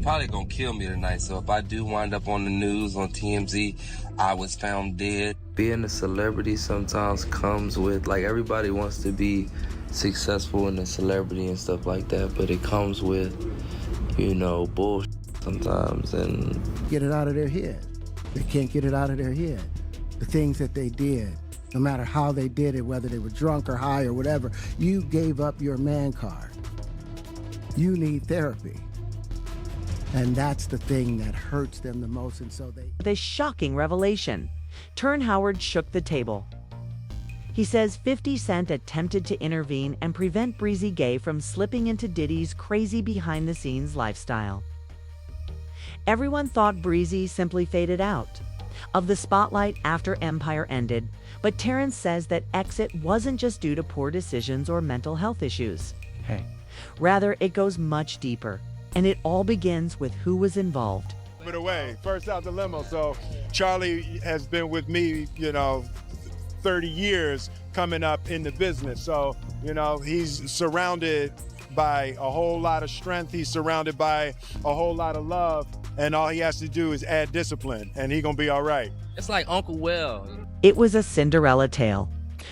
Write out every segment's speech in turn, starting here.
probably gonna kill me tonight. So if I do wind up on the news on TMZ, I was found dead. Being a celebrity sometimes comes with, like, everybody wants to be successful in a celebrity and stuff like that, but it comes with, you know, bullshit sometimes. And get it out of their head. They can't get it out of their head. The things that they did, no matter how they did it, whether they were drunk or high or whatever, you gave up your man card. You need therapy. And that's the thing that hurts them the most, and so they... With a shocking revelation, Terrence Howard shook the table. He says 50 Cent attempted to intervene and prevent Bryshere Gray from slipping into Diddy's crazy behind-the-scenes lifestyle. Everyone thought Bryshere simply faded out of the spotlight after Empire ended, but Terrence says that exit wasn't just due to poor decisions or mental health issues. Rather, it goes much deeper, and it all begins with who was involved. Away, first out the limo. So Charlie has been with me, 30 years coming up in the business. So, he's surrounded by a whole lot of strength. He's surrounded by a whole lot of love. And all he has to do is add discipline, and he's gonna be all right. It's like Uncle Will. It was a Cinderella tale.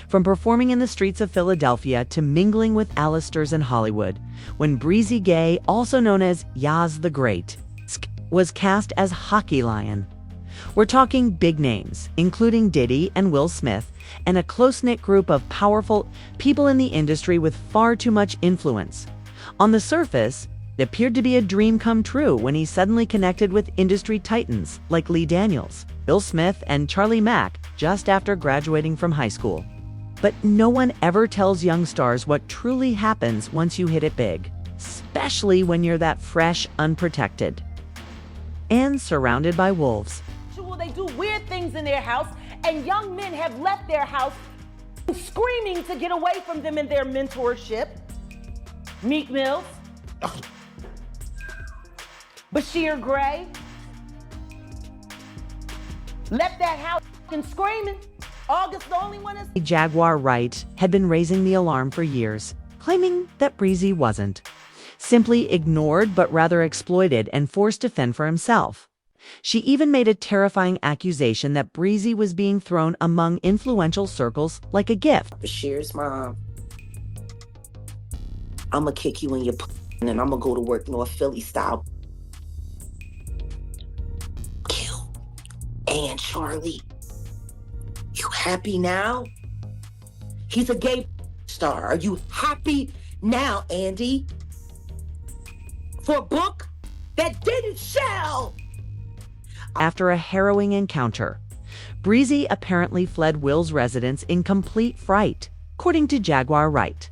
From performing in the streets of Philadelphia to mingling with A-listers in Hollywood, when Bryshere Gray, also known as Yaz the Great, was cast as Hockey Lion. We're talking big names, including Diddy and Will Smith, and a close-knit group of powerful people in the industry with far too much influence. On the surface, it appeared to be a dream come true when he suddenly connected with industry titans like Lee Daniels, Will Smith, and Charlie Mack just after graduating from high school. But no one ever tells young stars what truly happens once you hit it big, especially when you're that fresh, unprotected, and surrounded by wolves. They do weird things in their house, and young men have left their house screaming to get away from them in their mentorship. Meek Mills, Bryshere Gray, left that house screaming. August, the only one is... Jaguar Wright had been raising the alarm for years, claiming that Bryshere wasn't simply ignored, but rather exploited and forced to fend for himself. She even made a terrifying accusation that Bryshere was being thrown among influential circles like a gift. Bryschere's mom, I'ma kick you in your and then I'ma go to work North Philly style. Kill and Charlie. You happy now? He's a gay star. Are you happy now, Andy? For a book that didn't sell? After a harrowing encounter, Bryshere apparently fled Will's residence in complete fright, according to Jaguar Wright.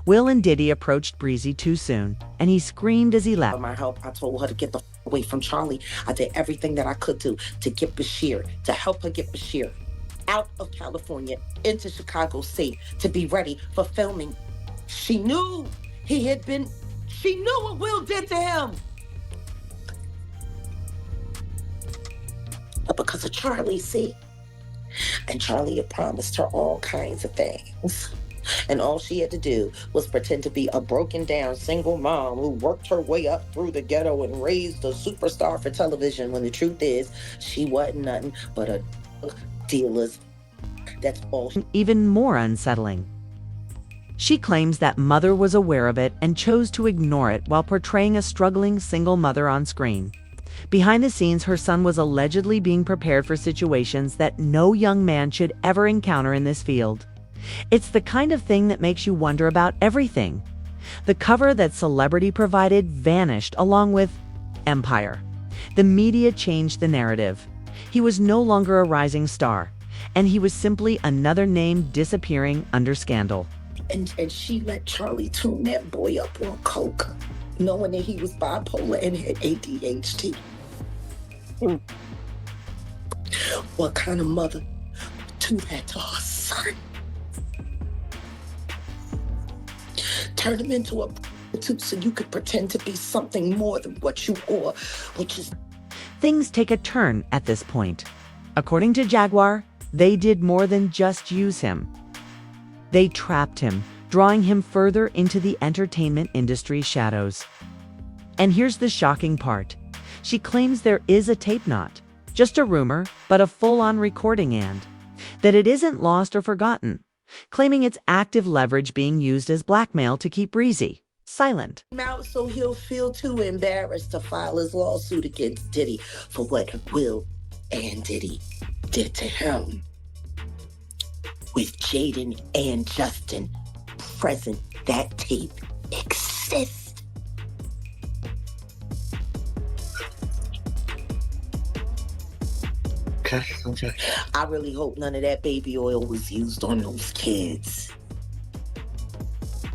Will and Diddy approached Bryshere too soon, and he screamed as he left. For my help, I told her to get the away from Charlie. I did everything that I could do to get Bryshere, to help her get Bryshere out of California into Chicago safe, to be ready for filming. She knew she knew what Will did to him. But because of Charlie, see? And Charlie had promised her all kinds of things. And all she had to do was pretend to be a broken down single mom who worked her way up through the ghetto and raised a superstar for television, when the truth is, she wasn't nothing but a dealer's. That's all. Even more unsettling, she claims that mother was aware of it and chose to ignore it while portraying a struggling single mother on screen. Behind the scenes, her son was allegedly being prepared for situations that no young man should ever encounter in this field. It's the kind of thing that makes you wonder about everything. The cover that Celebrity provided vanished along with Empire. The media changed the narrative. He was no longer a rising star, and he was simply another name disappearing under scandal. And she let Charlie tune that boy up on coke, knowing that he was bipolar and had ADHD. What kind of mother would do that to her son? Turn him into a prostitute so you could pretend to be something more than what you are, which is... Things take a turn at this point. According to Jaguar, they did more than just use him. They trapped him, drawing him further into the entertainment industry's shadows. And here's the shocking part. She claims there is a tape not just a rumor, but a full-on recording, and that it isn't lost or forgotten, claiming it's active leverage being used as blackmail to keep Breezy silent. Out so he'll feel too embarrassed to file his lawsuit against Diddy for what Will and Diddy did to him. With Jaden and Justin present, that tape exists. Okay. I really hope none of that baby oil was used on those kids.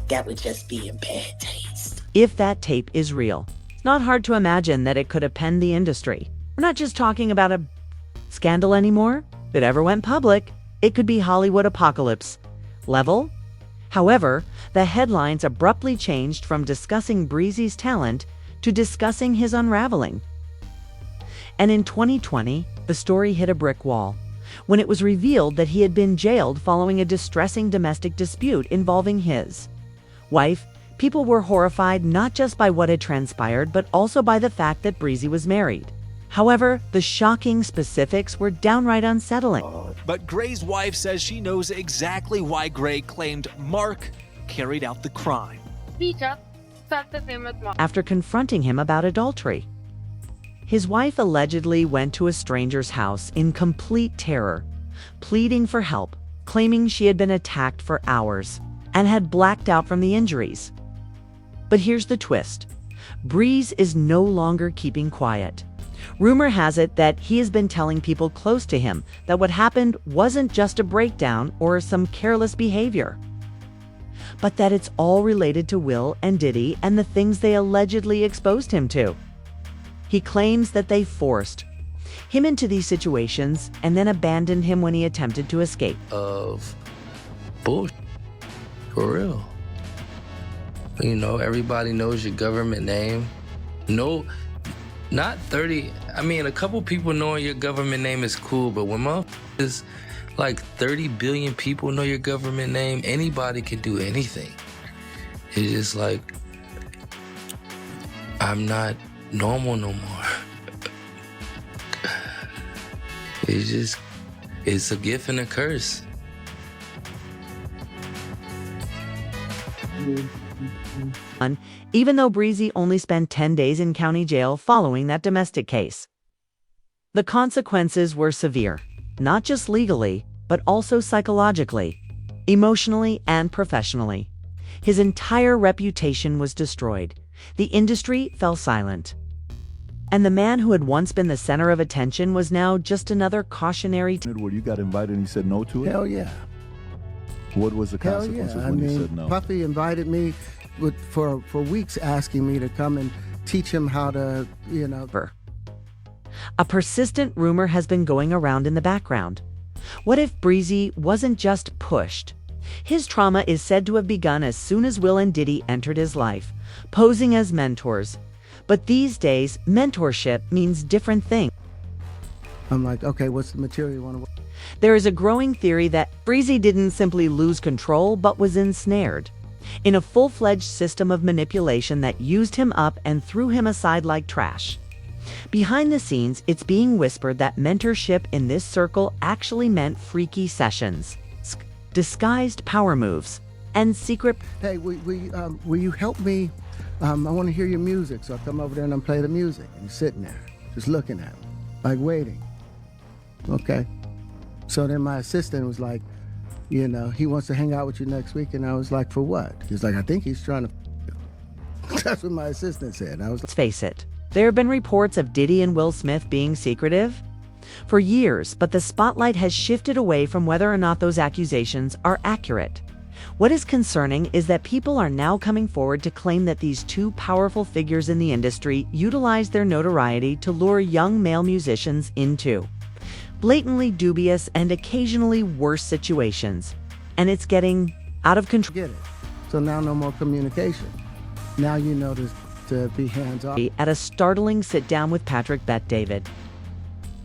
That would just be in bad taste. If that tape is real, it's not hard to imagine that it could append the industry. We're not just talking about a scandal anymore. If it ever went public, it could be Hollywood apocalypse level. However, the headlines abruptly changed from discussing Breezy's talent to discussing his unraveling. And in 2020, the story hit a brick wall when it was revealed that he had been jailed following a distressing domestic dispute involving his wife. People were horrified not just by what had transpired, but also by the fact that Breezy was married. However, the shocking specifics were downright unsettling. But Gray's wife says she knows exactly why Gray claimed Mark carried out the crime. After confronting him about adultery, his wife allegedly went to a stranger's house in complete terror, pleading for help, claiming she had been attacked for hours and had blacked out from the injuries. But here's the twist. Breeze is no longer keeping quiet. Rumor has it that he has been telling people close to him that what happened wasn't just a breakdown or some careless behavior, but that it's all related to Will and Diddy and the things they allegedly exposed him to. He claims that they forced him into these situations and then abandoned him when he attempted to escape. Of bullshit. For real. You know, everybody knows your government name. No, not 30. I mean, a couple people knowing your government name is cool, but when motherfuckers like 30 billion people know your government name, anybody can do anything. It's just like, I'm not normal no more. It's a gift and a curse. Even though Breezy only spent 10 days in county jail following that domestic case. The consequences were severe, not just legally, but also psychologically, emotionally, and professionally. His entire reputation was destroyed. The industry fell silent. And the man who had once been the center of attention was now just another cautionary Where you got invited and you said no to it? Hell yeah. What was the Hell consequences yeah. when you said no? Puffy invited me for weeks, asking me to come and teach him how to, A persistent rumor has been going around in the background. What if Breezy wasn't just pushed? His trauma is said to have begun as soon as Will and Diddy entered his life, posing as mentors. But these days, mentorship means different things. I'm like, okay, what's the material you want to work? There is a growing theory that Breezy didn't simply lose control, but was ensnared in a full-fledged system of manipulation that used him up and threw him aside like trash. Behind the scenes, it's being whispered that mentorship in this circle actually meant freaky sessions, disguised power moves, and secret... Hey, will you help me? I want to hear your music. So I come over there and I play the music. And he's sitting there, just looking at me, like waiting. Okay. So then my assistant was like, he wants to hang out with you next week. And I was like, for what? He's like, I think he's trying to... That's what my assistant said. I was like, Let's face it, there have been reports of Diddy and Will Smith being secretive for years, but the spotlight has shifted away from whether or not those accusations are accurate. What is concerning is that people are now coming forward to claim that these two powerful figures in the industry utilize their notoriety to lure young male musicians into blatantly dubious and occasionally worse situations. And it's getting out of control. get it. So now no more communication. Now you know to be hands-off. At a startling sit-down with Patrick Bet-David,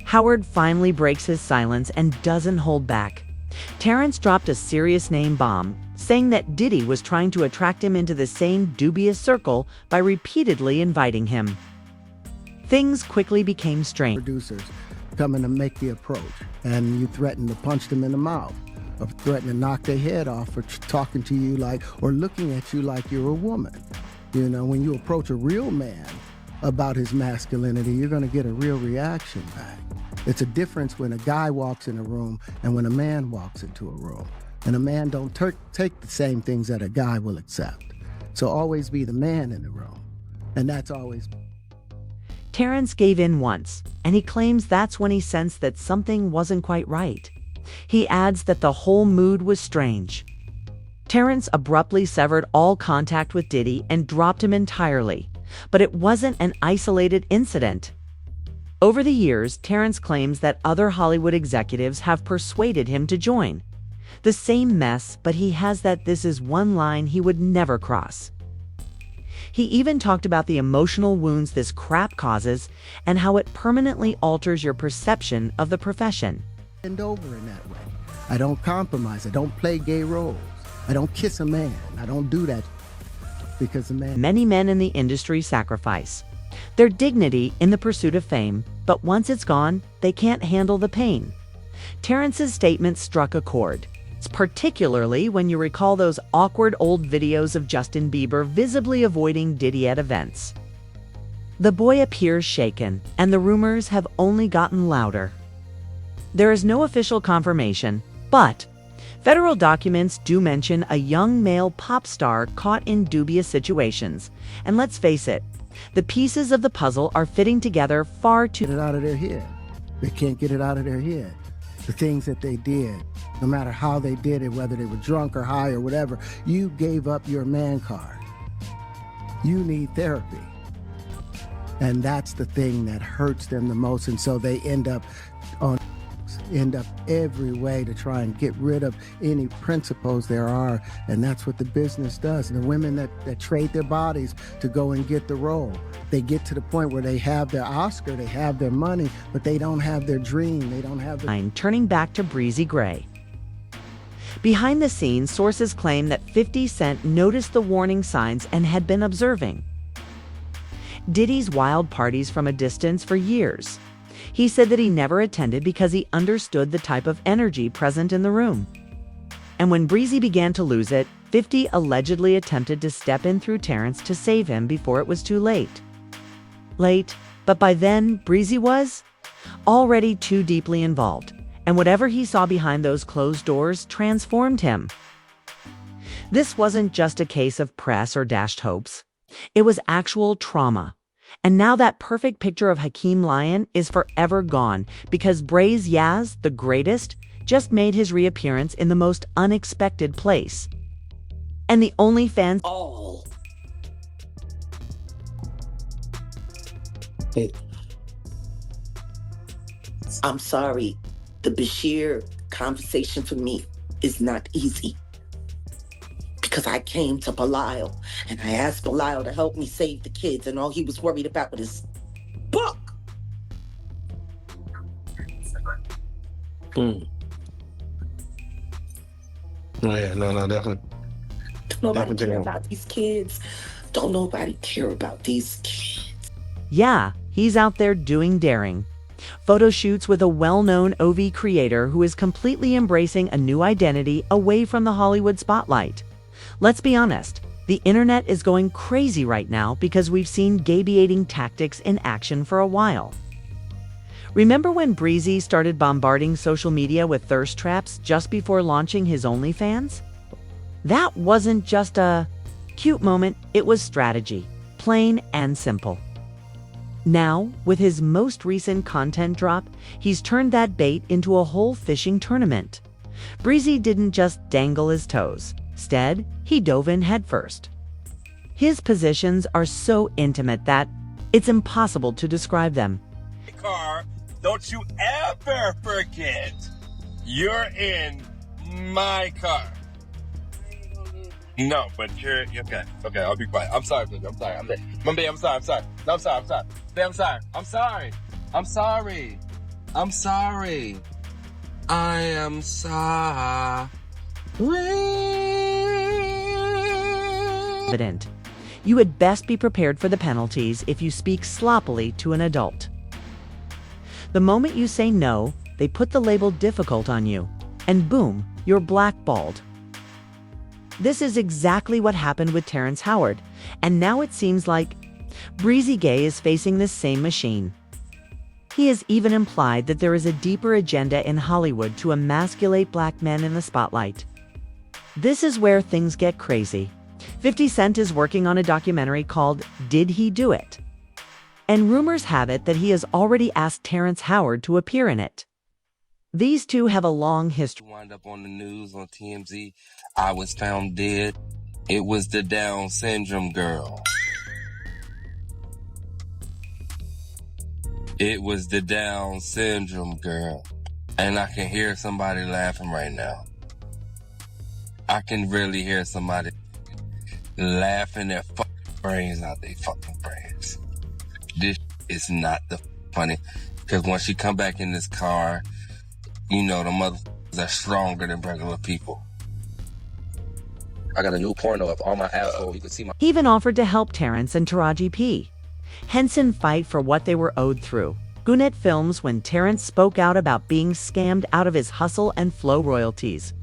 Howard finally breaks his silence and doesn't hold back. Terrence dropped a serious name bomb, saying that Diddy was trying to attract him into the same dubious circle by repeatedly inviting him. things quickly became strained. Producers coming to make the approach, and you threaten to punch them in the mouth, or threaten to knock their head off for talking to you like, or looking at you like you're a woman. You know, when you approach a real man about his masculinity, you're going to get a real reaction back. It's a difference when a guy walks in a room and when a man walks into a room. And a man don't take the same things that a guy will accept. So always be the man in the room. And that's always... Terrence gave in once, and he claims that's when he sensed that something wasn't quite right. He adds that the whole mood was strange. Terrence abruptly severed all contact with Diddy and dropped him entirely, but it wasn't an isolated incident. Over the years, Terrence claims that other Hollywood executives have persuaded him to join. The same mess, but he has that this is one line he would never cross. He even talked about the emotional wounds this crap causes and how it permanently alters your perception of the profession. And over in that way. I don't compromise. I don't play gay roles. I don't kiss a man. I don't do that because a man... Many men in the industry sacrifice their dignity in the pursuit of fame, but once it's gone, they can't handle the pain. Terrence's statement struck a chord, particularly when you recall those awkward old videos of Justin Bieber visibly avoiding Diddy at events. The boy appears shaken, and the rumors have only gotten louder. There is no official confirmation, but federal documents do mention a young male pop star caught in dubious situations. And let's face it, the pieces of the puzzle are fitting together far too... Get it out of their head. They can't get it out of their head. The things that they did, no matter how they did it, whether they were drunk or high or whatever, you gave up your man card. You need therapy. And that's the thing that hurts them the most. And so they end up every way to try and get rid of any principles there are. And that's what the business does. And the women that trade their bodies to go and get the role, they get to the point where they have their Oscar, they have their money, but they don't have their dream. They don't have the... Turning back to Bryshere Gray. Behind the scenes, sources claim that 50 Cent noticed the warning signs and had been observing Diddy's wild parties from a distance for years. He said that he never attended because he understood the type of energy present in the room. And when Bryshere began to lose it, 50 allegedly attempted to step in through Terrence to save him before it was too late. But by then, Bryshere was already too deeply involved, and whatever he saw behind those closed doors transformed him. This wasn't just a case of press or dashed hopes. It was actual trauma. And now that perfect picture of Hakeem Lion is forever gone because Bray's Yaz, the greatest, just made his reappearance in the most unexpected place. And the OnlyFans... All. I'm sorry. The Bryshere conversation for me is not easy. Because I came to Belial and I asked Belial to help me save the kids, and all he was worried about was his book. Oh yeah, no, definitely. Don't nobody care about these kids. Don't nobody care about these kids. Yeah, he's out there doing daring. Photo shoots with a well-known OV creator who is completely embracing a new identity away from the Hollywood spotlight. Let's be honest, the internet is going crazy right now because we've seen gay-baiting tactics in action for a while. Remember when Bryshere started bombarding social media with thirst traps just before launching his OnlyFans? That wasn't just a cute moment, it was strategy, plain and simple. Now, with his most recent content drop, he's turned that bait into a whole fishing tournament. Bryshere didn't just dangle his toes. Instead, he dove in headfirst. His positions are so intimate that it's impossible to describe them. Car, don't you ever forget, you're in my car. No, but you're okay. Okay, I'll be quiet. I'm sorry, baby. I'm sorry. I'm sorry. No, I'm sorry. Babe, I'm sorry. I am sorry. Evident. You had best be prepared for the penalties if you speak sloppily to an adult. The moment you say no, they put the label difficult on you, and boom, you're blackballed. This is exactly what happened with Terrence Howard, and now it seems like Bryshere Gray is facing this same machine. He has even implied that there is a deeper agenda in Hollywood to emasculate black men in the spotlight. This is where things get crazy. 50 Cent is working on a documentary called Did He Do It? And rumors have it that he has already asked Terrence Howard to appear in it. These two have a long history. Wind up on the news on TMZ. I was found dead. It was the Down syndrome girl. It was the Down syndrome girl. And I can hear somebody laughing right now. I can really hear somebody laughing their fucking brains out their fucking brains. This is not the funny. Because when she come back in this car, you know the motherfuckers are stronger than regular people. I got a new porno of all my asshole. You can see my... He even offered to help Terrence and Taraji P. Henson fight for what they were owed through Gwinnett Films when Terrence spoke out about being scammed out of his Hustle and Flow royalties.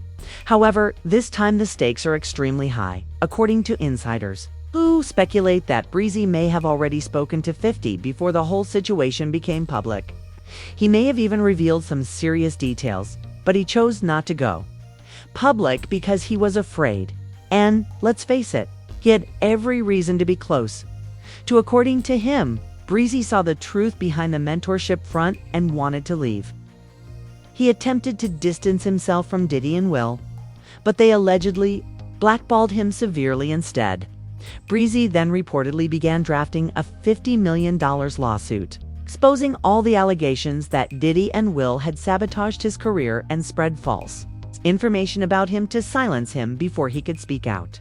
However, this time the stakes are extremely high, according to insiders, who speculate that Bryshere may have already spoken to 50 before the whole situation became public. He may have even revealed some serious details, but he chose not to go public because he was afraid. And, let's face it, he had every reason to be close to, according to him, Bryshere saw the truth behind the mentorship front and wanted to leave. He attempted to distance himself from Diddy and Will, but they allegedly blackballed him severely instead. Bryshere then reportedly began drafting a $50 million lawsuit, exposing all the allegations that Diddy and Will had sabotaged his career and spread false information about him to silence him before he could speak out.